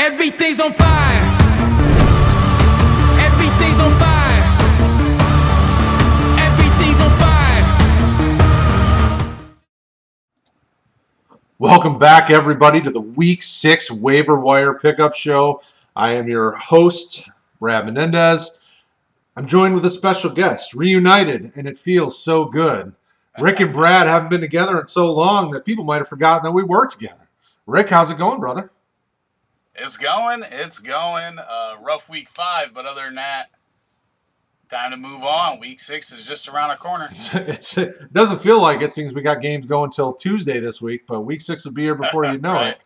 Everything's on fire. Everything's on fire. Everything's on fire. Welcome back, everybody, to the Week 6 Waiver Wire Pickup Show. I am your host, Brad Menendez. I'm joined with a special guest, reunited, and it feels so good. Rick and Brad haven't been together in so long that people might have forgotten that we work together. Rick, how's it going, brother? It's going. Rough week 5, but other than that, time to move on. Week 6 is just around the corner. It doesn't feel like it, since we got games going until Tuesday this week, but week 6 will be here before you know Right.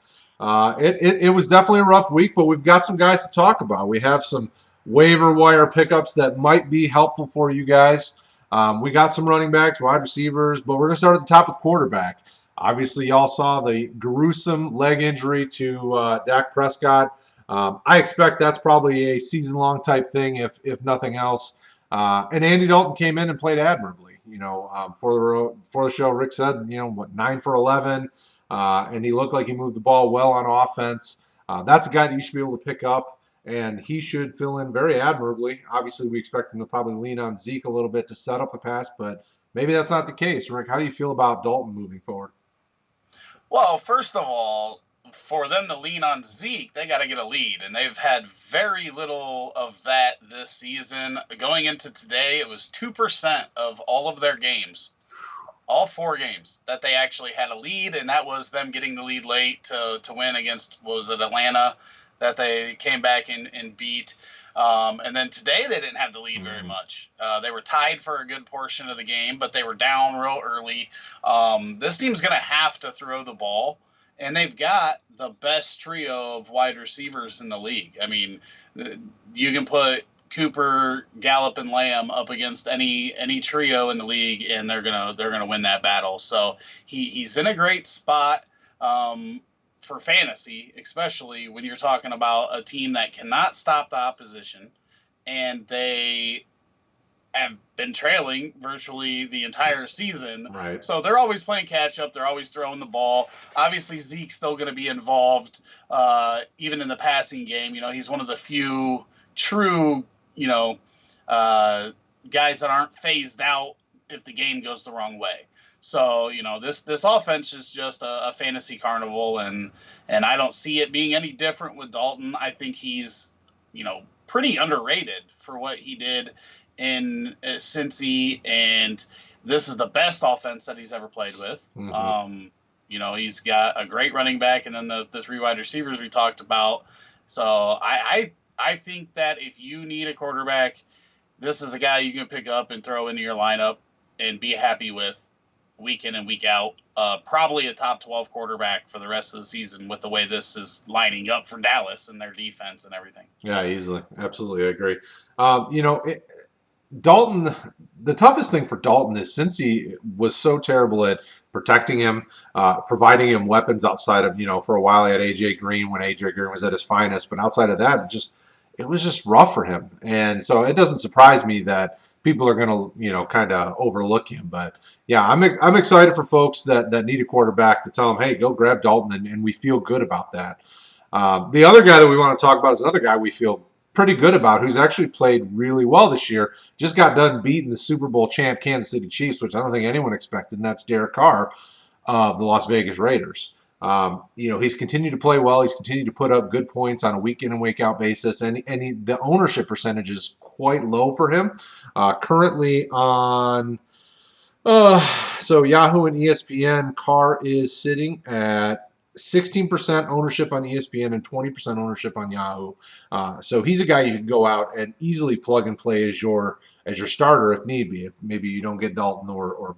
it. It was definitely a rough week, but we've got some guys to talk about. We have some waiver wire pickups that might be helpful for you guys. We got some running backs, wide receivers, but we're going to start at the top with quarterback. Obviously, y'all saw the gruesome leg injury to Dak Prescott. I expect that's probably a season-long type thing, if nothing else. And Andy Dalton came in and played admirably. For the show, Rick said, 9 for 11, and he looked like he moved the ball well on offense. That's a guy that you should be able to pick up, and he should fill in very admirably. Obviously, we expect him to probably lean on Zeke a little bit to set up the pass, but maybe that's not the case. Rick, how do you feel about Dalton moving forward? Well, first of all, for them to lean on Zeke, they got to get a lead, and they've had very little of that this season. Going into today, it was 2% of all of their games, all 4 games, that they actually had a lead, and that was them getting the lead late to win against, Atlanta, that they came back and beat. And then today they didn't have the lead very much. They were tied for a good portion of the game, but they were down real early. This team's going to have to throw the ball, and they've got the best trio of wide receivers in the league. I mean, you can put Cooper, Gallup, and Lamb up against any trio in the league, and they're gonna win that battle. So he's in a great spot. For fantasy, especially when you're talking about a team that cannot stop the opposition, and they have been trailing virtually the entire season. Right. So they're always playing catch up. They're always throwing the ball. Obviously, Zeke's still going to be involved, even in the passing game. He's one of the few true, guys that aren't phased out if the game goes the wrong way. So, this offense is just a fantasy carnival, and I don't see it being any different with Dalton. I think he's, pretty underrated for what he did in Cincy, and this is the best offense that he's ever played with. Mhm. He's got a great running back, and then the 3 wide receivers we talked about. So I think that if you need a quarterback, this is a guy you can pick up and throw into your lineup and be happy with week in and week out. Probably a top 12 quarterback for the rest of the season with the way this is lining up for Dallas and their defense and everything. Yeah, easily. Absolutely, I agree. Dalton, the toughest thing for Dalton is, since he was so terrible at protecting him, providing him weapons outside of, for a while he had A.J. Green when A.J. Green was at his finest, but outside of that, it was just rough for him. And so it doesn't surprise me that people are going to, kind of overlook him. But yeah, I'm excited for folks that need a quarterback to tell them, hey, go grab Dalton, and we feel good about that. The other guy that we want to talk about is another guy we feel pretty good about, who's actually played really well this year. Just got done beating the Super Bowl champ Kansas City Chiefs, which I don't think anyone expected, and that's Derek Carr of the Las Vegas Raiders. He's continued to play well. He's continued to put up good points on a week in and week out basis, and the ownership percentage is quite low for him. Currently on so Yahoo and ESPN, Carr is sitting at 16% ownership on ESPN and 20% ownership on Yahoo. So he's a guy you can go out and easily plug and play as your starter if need be. If maybe you don't get Dalton or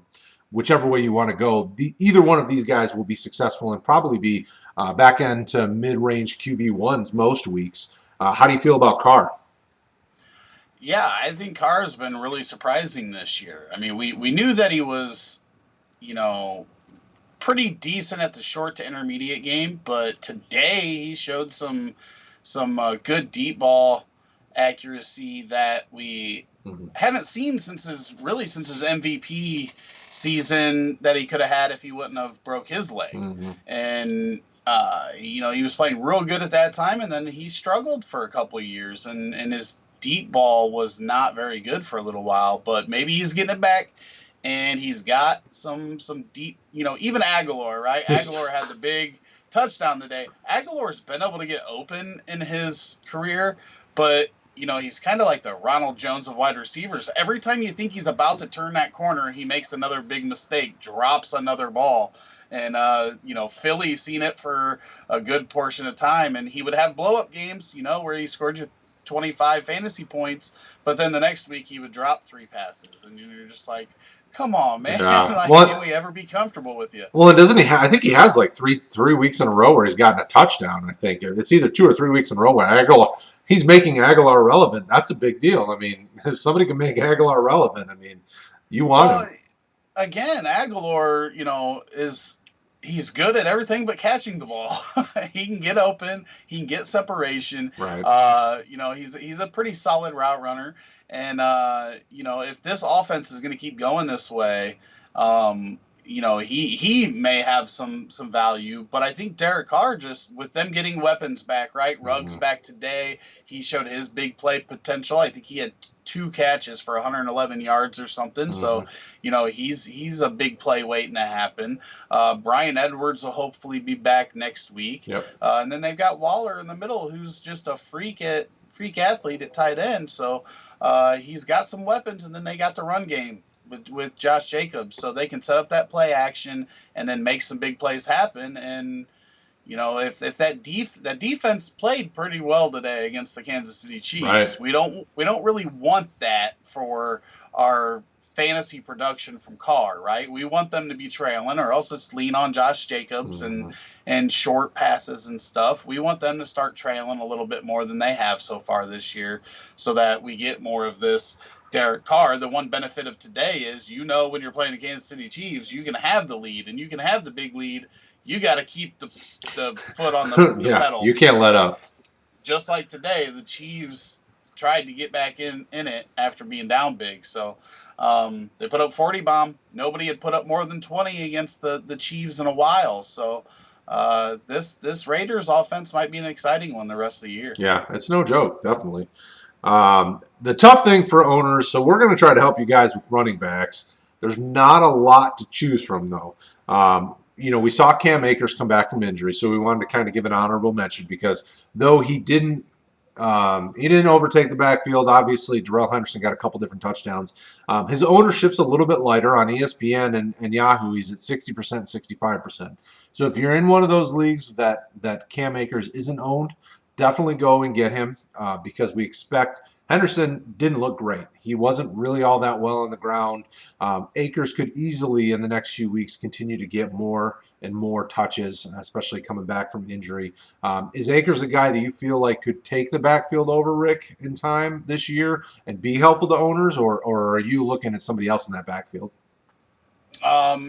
whichever way you want to go, either one of these guys will be successful and probably be back end to mid-range QB1s most weeks. How do you feel about Carr? Yeah, I think Carr's been really surprising this year. I mean, we knew that he was, pretty decent at the short to intermediate game, but today he showed some good deep ball accuracy that we haven't seen since his MVP season that he could have had if he wouldn't have broke his leg. And He was playing real good at that time, and then he struggled for a couple of years, and his deep ball was not very good for a little while. But maybe he's getting it back, and he's got some deep. Even Aguilar, right? Aguilar had the big touchdown today. Aguilar's been able to get open in his career, but he's kind of like the Ronald Jones of wide receivers. Every time you think he's about to turn that corner, he makes another big mistake, drops another ball. And, Philly's seen it for a good portion of time. And he would have blow-up games, where he scored you 25 fantasy points. But then the next week he would drop 3 passes. And you're just like, come on, man. Yeah. Can we ever be comfortable with you? Well, and doesn't he? I think he has like three weeks in a row where he's gotten a touchdown. I think it's either 2 or 3 weeks in a row where he's making Aguilar relevant. That's a big deal. I mean, if somebody can make Aguilar relevant, I mean, you want him. Again, Aguilar, he's good at everything but catching the ball. He can get open. He can get separation. Right. He's a pretty solid route runner. And, if this offense is going to keep going this way, he may have some value. But I think Derek Carr, just with them getting weapons back, right? Ruggs back today. He showed his big play potential. I think he had 2 catches for 111 yards or something. So, he's a big play waiting to happen. Brian Edwards will hopefully be back next week. Yep. And then they've got Waller in the middle, who's just a freak athlete at tight end. So he's got some weapons, and then they got the run game with Josh Jacobs, so they can set up that play action and then make some big plays happen. And if that defense played pretty well today against the Kansas City Chiefs, right. we don't really want that for our fantasy production from Carr, right? We want them to be trailing, or else it's lean on Josh Jacobs and short passes and stuff. We want them to start trailing a little bit more than they have so far this year, so that we get more of this Derek Carr. The one benefit of today is, when you're playing the Kansas City Chiefs, you can have the lead and you can have the big lead. You got to keep the foot on the pedal. You can't let up. Just like today, the Chiefs tried to get back in it after being down big. So they put up 40 bomb. Nobody had put up more than 20 against the Chiefs in a while. So this Raiders offense might be an exciting one the rest of the year. Yeah, it's no joke, definitely. The tough thing for owners, so we're going to try to help you guys with running backs. There's not a lot to choose from, though. We saw Cam Akers come back from injury, so we wanted to kind of give an honorable mention, because though he didn't overtake the backfield. Obviously, Darrell Henderson got a couple different touchdowns. His ownership's a little bit lighter on ESPN and Yahoo. He's at 60%, 65%. So if you're in one of those leagues that Cam Akers isn't owned, definitely go and get him, because we expect Henderson didn't look great. He wasn't really all that well on the ground. Akers could easily, in the next few weeks, continue to get more and more touches, especially coming back from injury. Is Akers a guy that you feel like could take the backfield over Rick in time this year and be helpful to owners, or are you looking at somebody else in that backfield?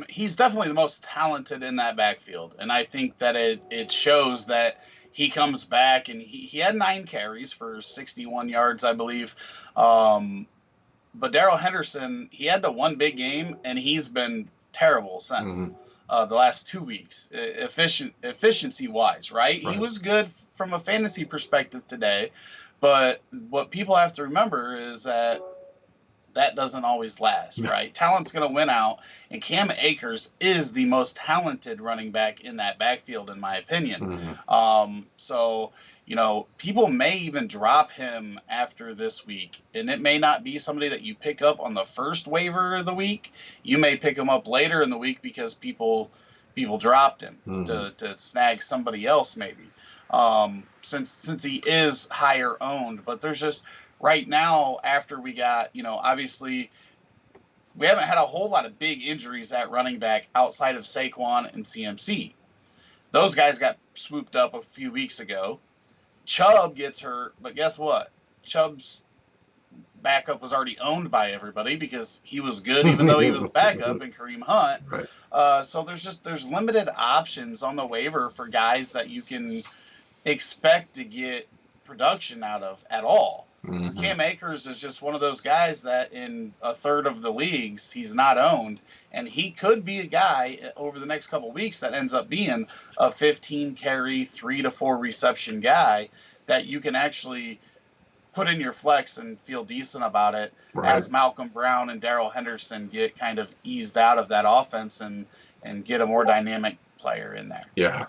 He's definitely the most talented in that backfield, and I think that it shows that he comes back, and he had 9 carries for 61 yards, I believe. But Darrell Henderson, he had the one big game, and he's been terrible since the last 2 weeks, efficiency-wise, right? He was good from a fantasy perspective today, but what people have to remember is that doesn't always last, right? Talent's going to win out, and Cam Akers is the most talented running back in that backfield, in my opinion. So, people may even drop him after this week, and it may not be somebody that you pick up on the first waiver of the week. You may pick him up later in the week because people dropped him to snag somebody else, maybe, since he is higher owned. But there's just, right now, after we got, obviously, we haven't had a whole lot of big injuries at running back outside of Saquon and CMC. Those guys got swooped up a few weeks ago. Chubb gets hurt, but guess what? Chubb's backup was already owned by everybody because he was good, even though he was backup, and Kareem Hunt. Right. So there's limited options on the waiver for guys that you can expect to get production out of at all. Mhm. Cam Akers is just one of those guys that in a third of the leagues he's not owned, and he could be a guy over the next couple of weeks that ends up being a 15 carry, 3 to 4 reception guy that you can actually put in your flex and feel decent about it Right. as Malcolm Brown and Darrell Henderson get kind of eased out of that offense and get a more dynamic player in there. Yeah.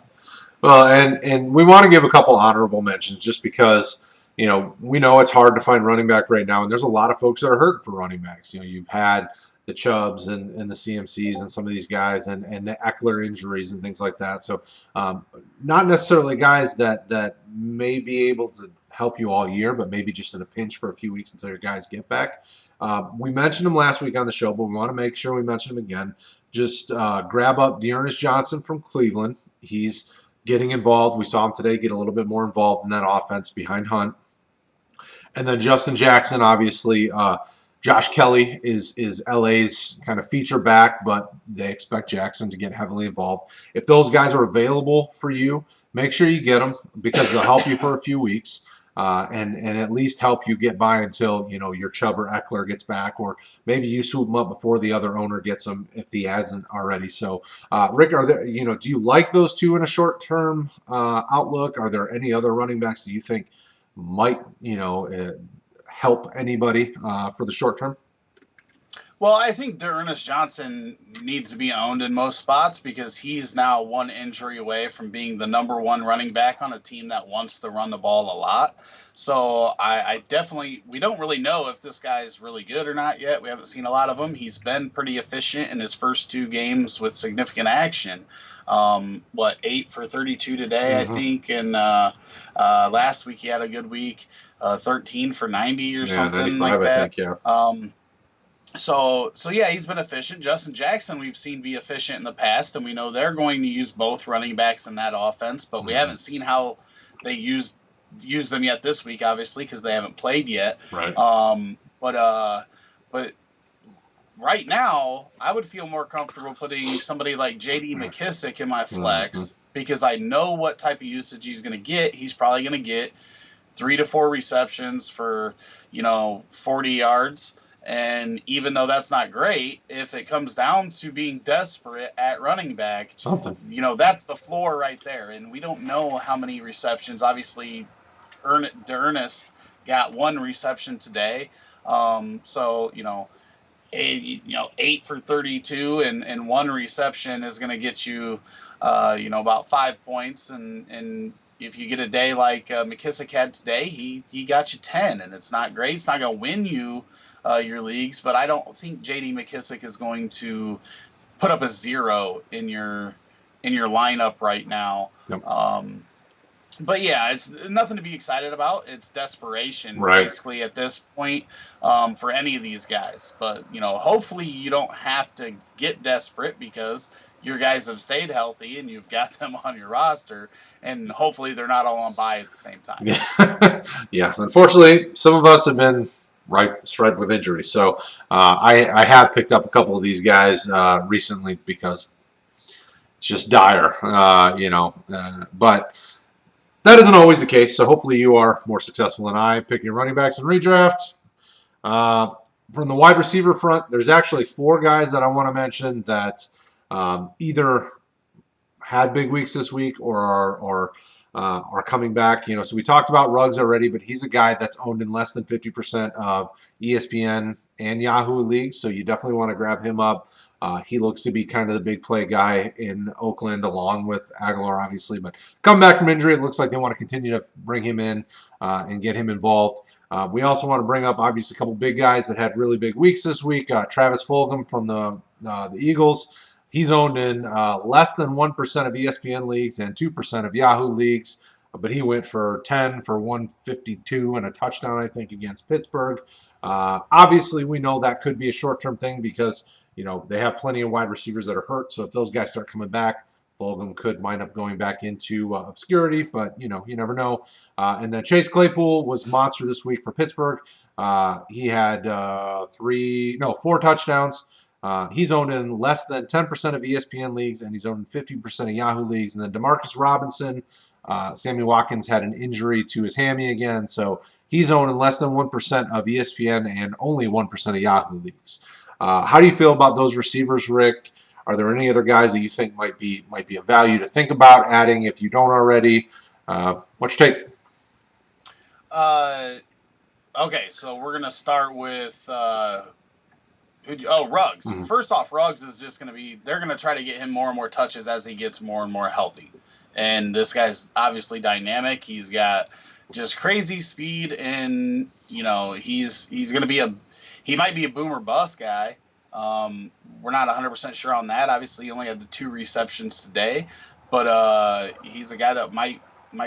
Well, and we want to give a couple honorable mentions just because, we know it's hard to find running back right now, and there's a lot of folks that are hurt for running backs. You've had the Chubbs and the CMCs and some of these guys and the Eckler injuries and things like that. So not necessarily guys that may be able to help you all year, but maybe just in a pinch for a few weeks until your guys get back. We mentioned him last week on the show, but we want to make sure we mention him again. Just grab up Dearness Johnson from Cleveland. He's getting involved. We saw him today get a little bit more involved in that offense behind Hunt. And then Justin Jackson, obviously, Josh Kelly is LA's kind of feature back, but they expect Jackson to get heavily involved. If those guys are available for you, make sure you get them because they'll help you for a few weeks. And at least help you get by until your Chubb or Eckler gets back, or maybe you swoop them up before the other owner gets them if he hasn't already. So, Rick, are there do you like those two in a short-term outlook? Are there any other running backs that you think might help anybody for the short term? Well, I think Dearness Johnson needs to be owned in most spots because he's now one injury away from being the number one running back on a team that wants to run the ball a lot. So I definitely, we don't really know if this guy is really good or not yet. We haven't seen a lot of him. He's been pretty efficient in his first 2 games with significant action. 8 for 32 today, I think. And last week he had a good week, 13 for 90 or something 95, like that. I think, yeah. So yeah, he's been efficient. Justin Jackson, we've seen be efficient in the past, and we know they're going to use both running backs in that offense. But we haven't seen how they use them yet this week, obviously, because they haven't played yet. Right. But right now, I would feel more comfortable putting somebody like J.D. McKissick in my flex because I know what type of usage he's going to get. He's probably going to get 3 to 4 receptions for 40 yards. And even though that's not great, if it comes down to being desperate at running back, that's the floor right there. And we don't know how many receptions. Obviously, Ernest got 1 reception today. 8 for 32 and 1 reception is going to get you, about 5 points. And if you get a day like McKissick had today, he got you 10, and it's not great. It's not going to win you your leagues, but I don't think J.D. McKissick is going to put up a 0 in your lineup right now. Yep. But yeah, it's nothing to be excited about. It's desperation, right, basically, at this point for any of these guys. But hopefully you don't have to get desperate because your guys have stayed healthy and you've got them on your roster, and hopefully they're not all on bye at the same time. Yeah, unfortunately, some of us have been striped with injury. So I have picked up a couple of these guys recently because it's just dire, but that isn't always the case. So hopefully you are more successful than I picking your running backs in redraft. From the wide receiver front, there's actually 4 guys that I want to mention that either had big weeks this week or are coming back. So we talked about Ruggs already, but he's a guy that's owned in less than 50% of ESPN and Yahoo leagues, so you definitely want to grab him up. He looks to be kind of the big play guy in Oakland, along with Aguilar, obviously. But coming back from injury, it looks like they want to continue to bring him in and get him involved. We also want to bring up, obviously, a couple big guys that had really big weeks this week. Travis Fulgham from the Eagles. He's owned in less than 1% of ESPN leagues and 2% of Yahoo leagues, but he went for 10 for 152 and a touchdown, I think, against Pittsburgh. Obviously, we know that could be a short-term thing because, they have plenty of wide receivers that are hurt, so if those guys start coming back, Fulgham could wind up going back into obscurity, but, you never know. And then Chase Claypool was monster this week for Pittsburgh. He had 4 touchdowns. He's owned in less than 10% of ESPN leagues, and he's owned in 50% of Yahoo leagues. And then Demarcus Robinson, Sammy Watkins had an injury to his hammy again, so he's owned in less than 1% of ESPN and only 1% of Yahoo leagues. How do you feel about those receivers, Rick? Are there any other guys that you think might be a value to think about adding if you don't already? What's your take? Okay, so we're gonna start with Ruggs. Mm-hmm. First off, Ruggs is just gonna be. They're gonna try to get him more and more touches as he gets more and more healthy. And this guy's obviously dynamic. He's got just crazy speed, and he's gonna be he might be a boomer bust guy. We're not 100% sure on that. Obviously, he only had the 2 receptions today, but he's a guy that might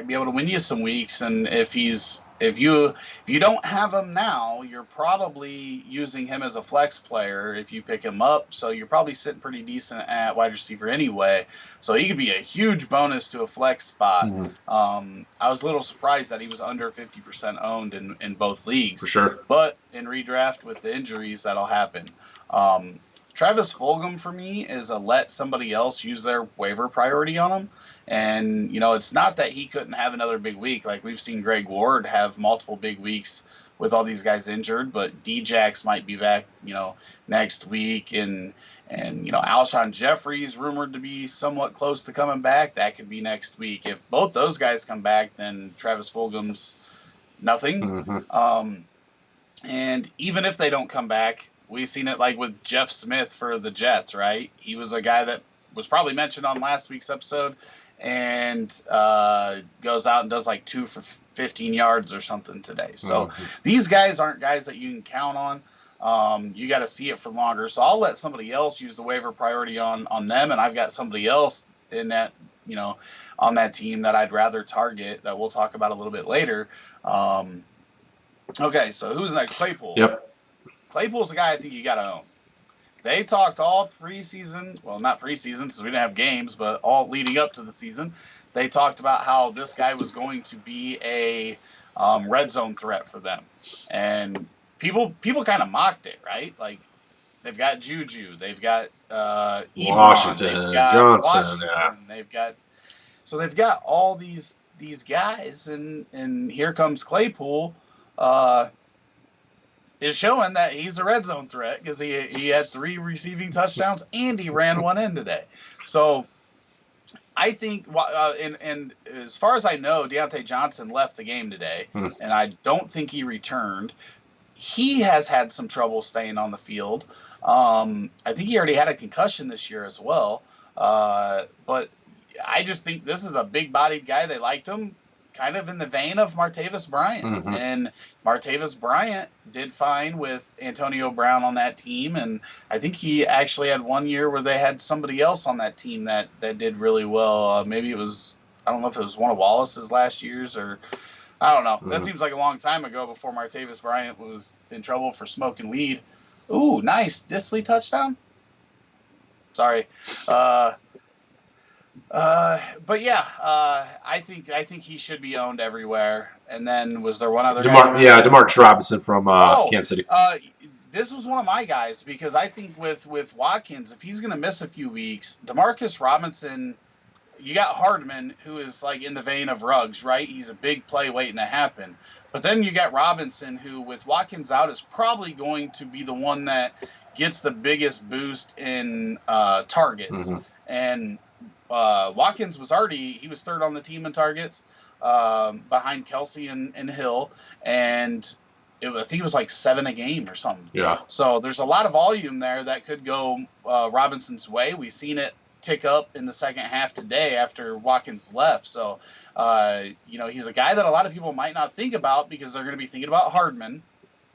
be able to win you some weeks. And if you don't have him now, you're probably using him as a flex player if you pick him up. So you're probably sitting pretty decent at wide receiver anyway. So he could be a huge bonus to a flex spot. Mm-hmm. I was a little surprised that he was under 50% owned in both leagues. For sure. But in redraft with the injuries, that'll happen. Travis Fulgham for me is a let somebody else use their waiver priority on him. And, it's not that he couldn't have another big week. Like we've seen Greg Ward have multiple big weeks with all these guys injured, but Djax might be back, next week. And Alshon Jeffrey's rumored to be somewhat close to coming back. That could be next week. If both those guys come back, then Travis Fulgham's nothing. Mm-hmm. And even if they don't come back, we've seen it like with Jeff Smith for the Jets, right? He was a guy that was probably mentioned on last week's episode and goes out and does like 2 for 15 yards or something today. So these guys aren't guys that you can count on. You got to see it for longer. So I'll let somebody else use the waiver priority on them, and I've got somebody else in that, on that team that I'd rather target that we'll talk about a little bit later. Okay, so who's next? Claypool. Yep. Claypool's a guy I think you got to own. They talked all preseason, well, not preseason since we didn't have games, but all leading up to the season, they talked about how this guy was going to be a red zone threat for them. And people kind of mocked it, right? Like, they've got Juju, they've got Washington, they've got Johnson, they've got all these guys, and here comes Claypool. Is showing that he's a red zone threat because he had 3 receiving touchdowns and he ran one in today. So I think, and as far as I know, Deontay Johnson left the game today, and I don't think he returned. He has had some trouble staying on the field. I think he already had a concussion this year as well. But I just think this is a big-bodied guy. They liked him, kind of in the vein of Martavis Bryant. Mm-hmm. And Martavis Bryant did fine with Antonio Brown on that team. And I think he actually had one year where they had somebody else on that team that did really well. Maybe it was, I don't know if it was one of Wallace's last years or I don't know. Mm-hmm. That seems like a long time ago before Martavis Bryant was in trouble for smoking weed. Ooh, nice. Disley touchdown? Sorry. But yeah, I think he should be owned everywhere. And then was there one other guy? Yeah, Demarcus Robinson from Kansas City. This was one of my guys because I think with Watkins, if he's going to miss a few weeks, Demarcus Robinson, you got Hardman, who is like in the vein of Ruggs, right? He's a big play waiting to happen. But then you got Robinson, who with Watkins out is probably going to be the one that gets the biggest boost in targets. Mm-hmm. And Watkins was he was third on the team in targets behind Kelsey and Hill, and I think it was like 7 a game or something. Yeah. So there's a lot of volume there that could go Robinson's way. We've seen it tick up in the second half today after Watkins left. So, he's a guy that a lot of people might not think about because they're going to be thinking about Hardman,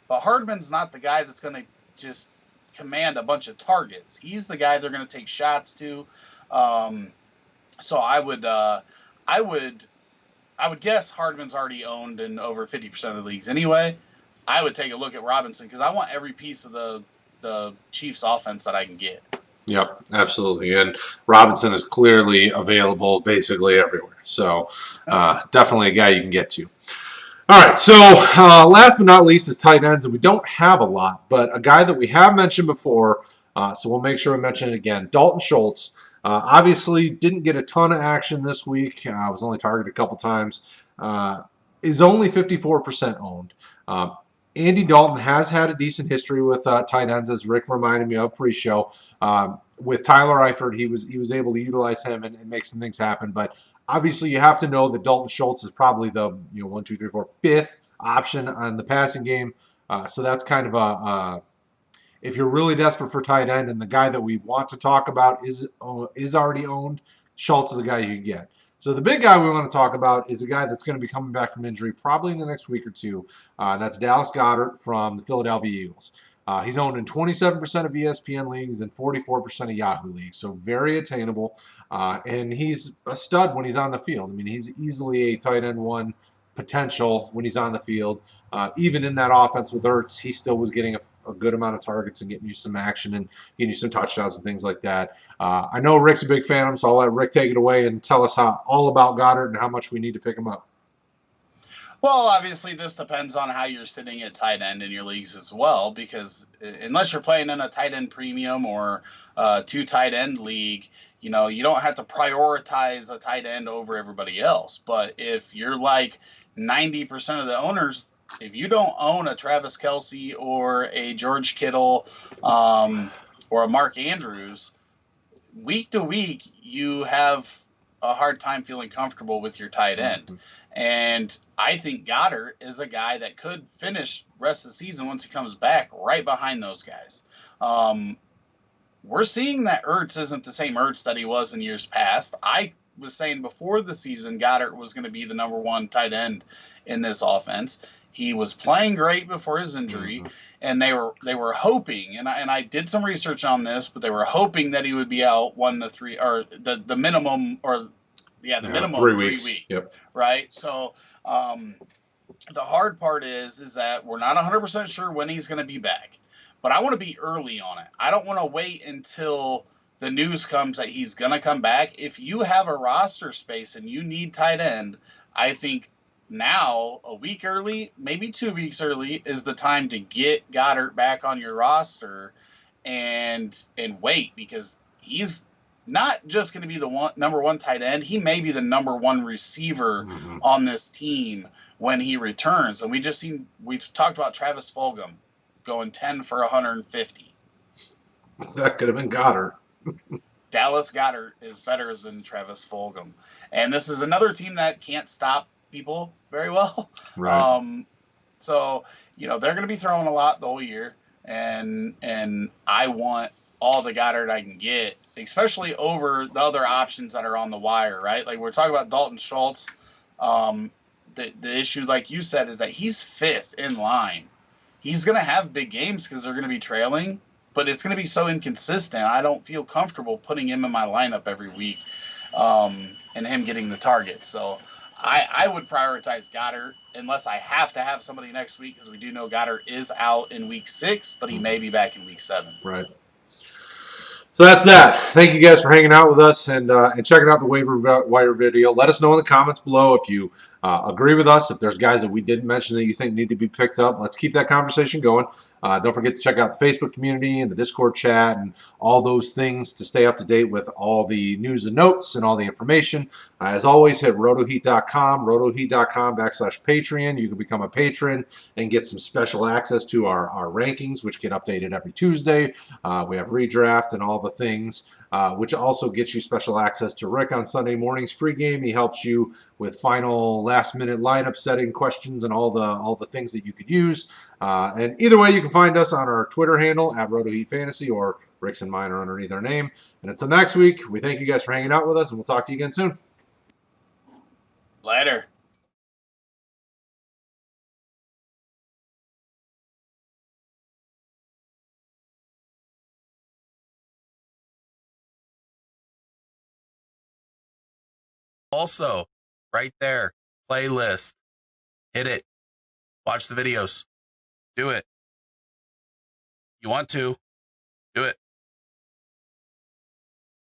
but Hardman's not the guy that's going to just command a bunch of targets. He's the guy they're going to take shots to. So I would guess Hardman's already owned in over 50% of the leagues anyway. I would take a look at Robinson because I want every piece of the Chiefs offense that I can get. Yep, absolutely. And Robinson is clearly available basically everywhere. So definitely a guy you can get to. All right, so last but not least is tight ends, and we don't have a lot, but a guy that we have mentioned before, so we'll make sure we mention it again, Dalton Schultz. Obviously, didn't get a ton of action this week. Was only targeted a couple times. Is only 54% owned. Andy Dalton has had a decent history with tight ends, as Rick reminded me of pre-show. With Tyler Eifert, he was able to utilize him and make some things happen. But obviously, you have to know that Dalton Schultz is probably the 1, 2, 3, 4, fifth option on the passing game. So that's kind of a if you're really desperate for tight end and the guy that we want to talk about is already owned, Schultz is the guy you get. So the big guy we want to talk about is a guy that's going to be coming back from injury probably in the next week or two. That's Dallas Goedert from the Philadelphia Eagles. He's owned in 27% of ESPN leagues and 44% of Yahoo leagues, so very attainable. And he's a stud when he's on the field. I mean, he's easily a tight end one potential when he's on the field. Even in that offense with Ertz, he still was getting a good amount of targets and getting you some action and getting you some touchdowns and things like that. I know Rick's a big fan of him, so I'll let Rick take it away and tell us all about Goddard and how much we need to pick him up. Well, obviously, this depends on how you're sitting at tight end in your leagues as well, because unless you're playing in a tight end premium or two tight end league, you don't have to prioritize a tight end over everybody else. But if you're like 90% of the owners, if you don't own a Travis Kelce or a George Kittle or a Mark Andrews, week to week, you have a hard time feeling comfortable with your tight end. Mm-hmm. And I think Goddard is a guy that could finish rest of the season once he comes back right behind those guys. We're seeing that Ertz isn't the same Ertz that he was in years past. I was saying before the season Goddard was going to be the number one tight end in this offense. He was playing great before his injury, and they were hoping, and I did some research on this, but they were hoping that he would be out 1 to 3 or the minimum minimum 3 weeks. Yep. Right? So the hard part is that we're not 100% sure when he's going to be back, but I want to be early on it. I don't want to wait until the news comes that he's going to come back. If you have a roster space and you need tight end, I think now, a week early, maybe 2 weeks early, is the time to get Goddard back on your roster and wait, because he's not just going to be the number one tight end. He may be the number one receiver on this team when he returns. And we've talked about Travis Fulgham going 10 for 150. That could have been Goddard. Dallas Goedert is better than Travis Fulgham. And this is another team that can't stop people very well. Right. So, they're going to be throwing a lot the whole year. And I want all the Goddard I can get, especially over the other options that are on the wire, right? Like we're talking about Dalton Schultz. The issue, like you said, is that he's fifth in line. He's going to have big games because they're going to be trailing, but it's going to be so inconsistent. I don't feel comfortable putting him in my lineup every week and him getting the target. So I would prioritize Goddard unless I have to have somebody next week, because we do know Goddard is out in week 6, but he may be back in week 7. Right. So that's that. Thank you guys for hanging out with us and checking out the waiver wire video. Let us know in the comments below if you agree with us, if there's guys that we didn't mention that you think need to be picked up. Let's keep that conversation going. Don't forget to check out the Facebook community and the Discord chat and all those things to stay up to date with all the news and notes and all the information. As always, hit rotoheat.com, rotoheat.com/Patreon. You can become a patron and get some special access to our rankings, which get updated every Tuesday. We have redraft and all the things, which also gets you special access to Rick on Sunday mornings pregame. He helps you with final last-minute lineup setting questions and all the things that you could use. And either way, you can find us on our Twitter handle at RotoHeatFantasy, or Rick's and mine are underneath our name. And until next week, we thank you guys for hanging out with us, and we'll talk to you again soon. Later. Also, right there, playlist. Hit it. Watch the videos. Do it. You want to. Do it.